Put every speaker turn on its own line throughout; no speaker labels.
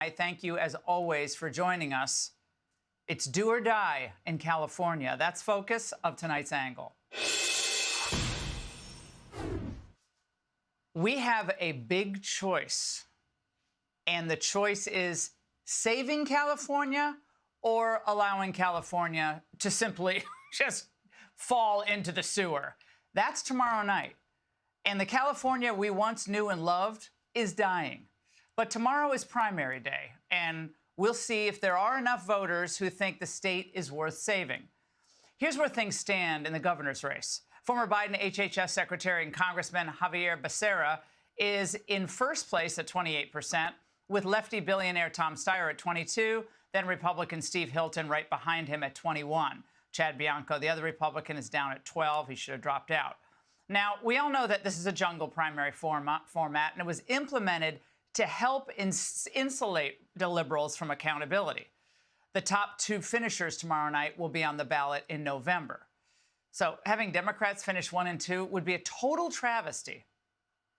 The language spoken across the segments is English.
die. Thank you, as always, for joining us. It's do or die in California. That's focus of tonight's Angle. We have a big choice, and the choice is saving California or allowing California to simply just fall into the sewer. That's tomorrow night. And the California we once knew and loved is dying. But tomorrow is primary day, and we'll see if there are enough voters who think the state is worth saving. Here's where things stand in the governor's race. Former Biden HHS Secretary and Congressman Javier Becerra is in first place at 28%, with lefty billionaire Tom Steyer at 22%, then Republican Steve Hilton right behind him at 21%. Chad Bianco, the other Republican, is down at 12%. He should have dropped out. Now, we all know that this is a jungle primary format, and it was implemented to help insulate the liberals from accountability. The top two finishers tomorrow night will be on the ballot in November. So having Democrats finish 1 and 2 would be a total travesty.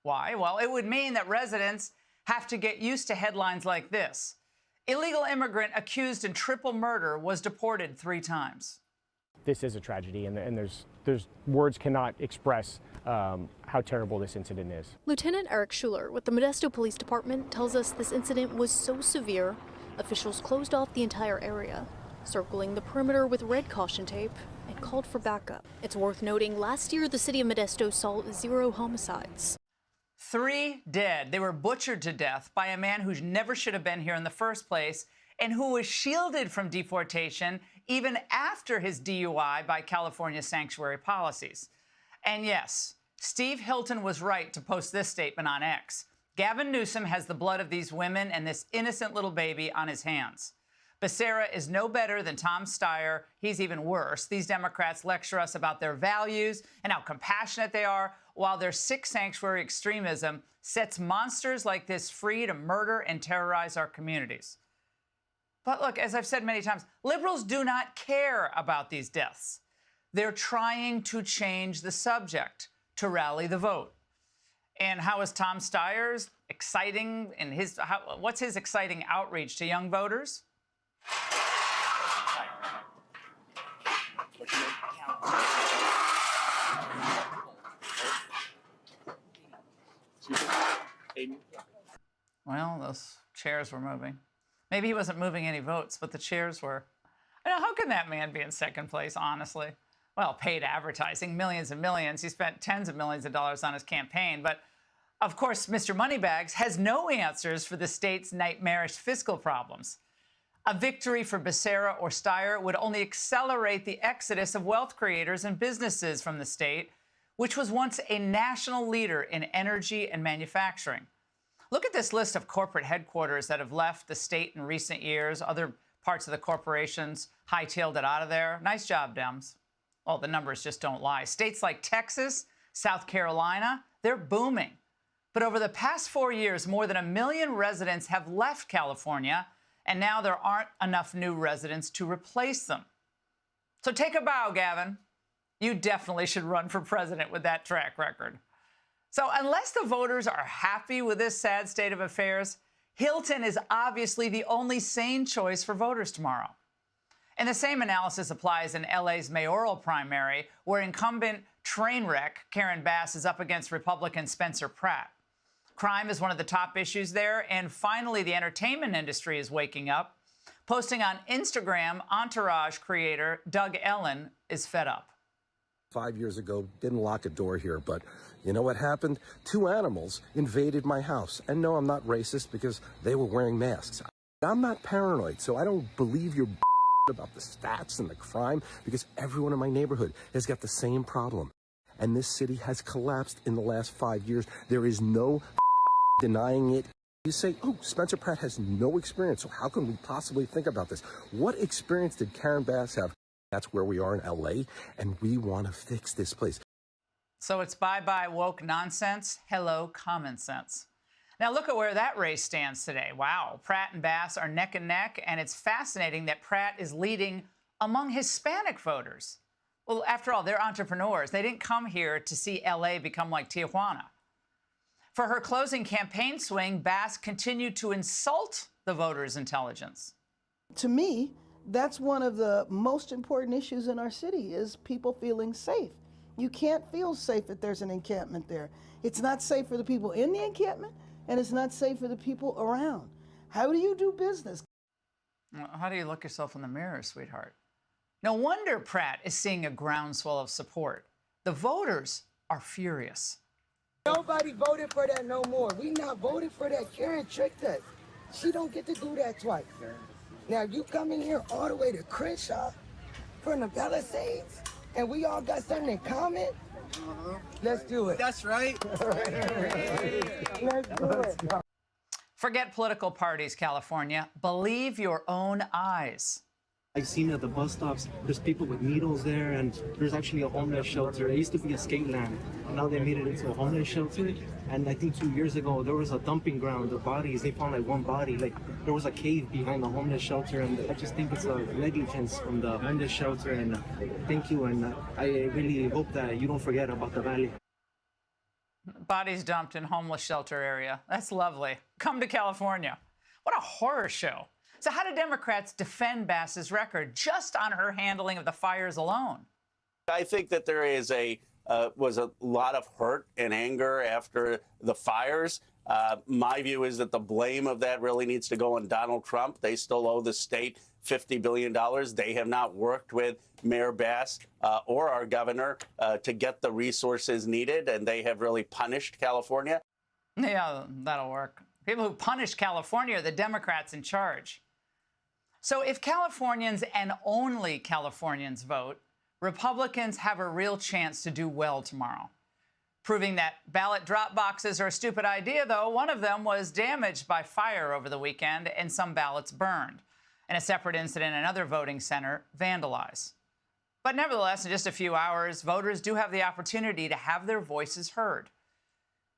Why? Well, it would mean that residents have to get used to headlines like this. Illegal immigrant accused in triple murder was deported 3 times.
This is a tragedy, and there's words cannot express how terrible this incident is.
Lieutenant Eric Schuler with the Modesto Police Department tells us this incident was so severe, officials closed off the entire area, circling the perimeter with red caution tape, and called for backup. It's worth noting, last year the city of Modesto saw 0 homicides.
3 dead. They were butchered to death by a man who never should have been here in the first place and who was shielded from deportation even after his DUI by California sanctuary policies. And yes, Steve Hilton was right to post this statement on X. Gavin Newsom has the blood of these women and this innocent little baby on his hands. Becerra is no better than Tom Steyer. He's even worse. These Democrats lecture us about their values and how compassionate they are, while their sick sanctuary extremism sets monsters like this free to murder and terrorize our communities. But look, as I've said many times, liberals do not care about these deaths. They're trying to change the subject to rally the vote. And how is Tom Steyer's exciting in what's his exciting outreach to young voters? Well, those chairs were moving. Maybe he wasn't moving any votes, but the chairs were. I know, how can that man be in second place, honestly? Well, paid advertising, millions and millions. He spent tens of millions of dollars on his campaign. But, of course, Mr. Moneybags has no answers for the state's nightmarish fiscal problems. A victory for Becerra or Steyer would only accelerate the exodus of wealth creators and businesses from the state, which was once a national leader in energy and manufacturing. Look at this list of corporate headquarters that have left the state in recent years. Other parts of the corporations hightailed it out of there. Nice job, Dems. Well, the numbers just don't lie. States like Texas, South Carolina, they're booming. But over the past 4 years, more than 1 million residents have left California, and now there aren't enough new residents to replace them. So take a bow, Gavin. You definitely should run for president with that track record. So unless the voters are happy with this sad state of affairs, Hilton is obviously the only sane choice for voters tomorrow. And the same analysis applies in LA's mayoral primary, where incumbent trainwreck Karen Bass is up against Republican Spencer Pratt. Crime is one of the top issues there, and finally the entertainment industry is waking up. Posting on Instagram, Entourage creator Doug Ellen is fed up.
5 years ago, didn't lock a door here, but you know what happened? 2 animals invaded my house. And no, I'm not racist because they were wearing masks. I'm not paranoid, so I don't believe your about the stats and the crime, because everyone in my neighborhood has got the same problem. And this city has collapsed in the last 5 years. There is no denying it. You say, oh, Spencer Pratt has no experience, so how can we possibly think about this? What experience did Karen Bass have? That's where we are in LA, and we want to fix this place.
So it's bye-bye woke nonsense, hello common sense. Now look at where that race stands today. Wow, Pratt and Bass are neck and neck, and it's fascinating that Pratt is leading among Hispanic voters. Well, after all, they're entrepreneurs. They didn't come here to see LA become like Tijuana. For her closing campaign swing, Bass continued to insult the voters' intelligence.
To me, that's one of the most important issues in our city is people feeling safe. You can't feel safe if there's an encampment there. It's not safe for the people in the encampment, and it's not safe for the people around. How do you do business?
How do you look yourself in the mirror, sweetheart? No wonder Pratt is seeing a groundswell of support. The voters are furious.
Nobody voted for that no more. We not voted for that. Karen tricked us. She don't get to do that twice. Now you come in here all the way to Crenshaw from the Palisades, and we all got something in common. Let's do it.
That's right.
Let's do it.
Forget political parties, California. Believe your own eyes.
I've seen at the bus stops, there's people with needles there, and there's actually a homeless shelter. It used to be a skate land, and now they made it into a homeless shelter. And I think 2 years ago, there was a dumping ground of bodies. They found like one body. Like there was a cave behind the homeless shelter, and I just think it's a negligence from the homeless shelter. And thank you, and I really hope that you don't forget about the valley.
Bodies dumped in homeless shelter area. That's lovely. Come to California. What a horror show. So how do Democrats defend Bass's record just on her handling of the fires alone?
I think that there is was a lot of hurt and anger after the fires. My view is that the blame of that really needs to go on Donald Trump. They still owe the state $50 billion. They have not worked with Mayor Bass or our governor to get the resources needed, and they have really punished California.
Yeah, that'll work. People who punish California are the Democrats in charge. So if Californians and only Californians vote, Republicans have a real chance to do well tomorrow. Proving that ballot drop boxes are a stupid idea, though, one of them was damaged by fire over the weekend and some ballots burned. In a separate incident, another voting center vandalized. But nevertheless, in just a few hours, voters do have the opportunity to have their voices heard.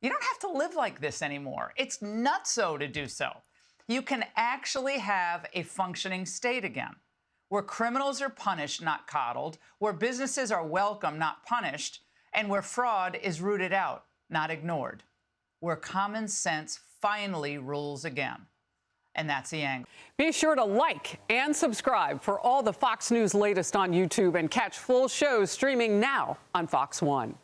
You don't have to live like this anymore. It's nutso to do so. You can actually have a functioning state again, where criminals are punished, not coddled, where businesses are welcome, not punished, and where fraud is rooted out, not ignored, where common sense finally rules again. And that's the angle.
Be sure to like and subscribe for all the Fox News latest on YouTube and catch full shows streaming now on Fox One.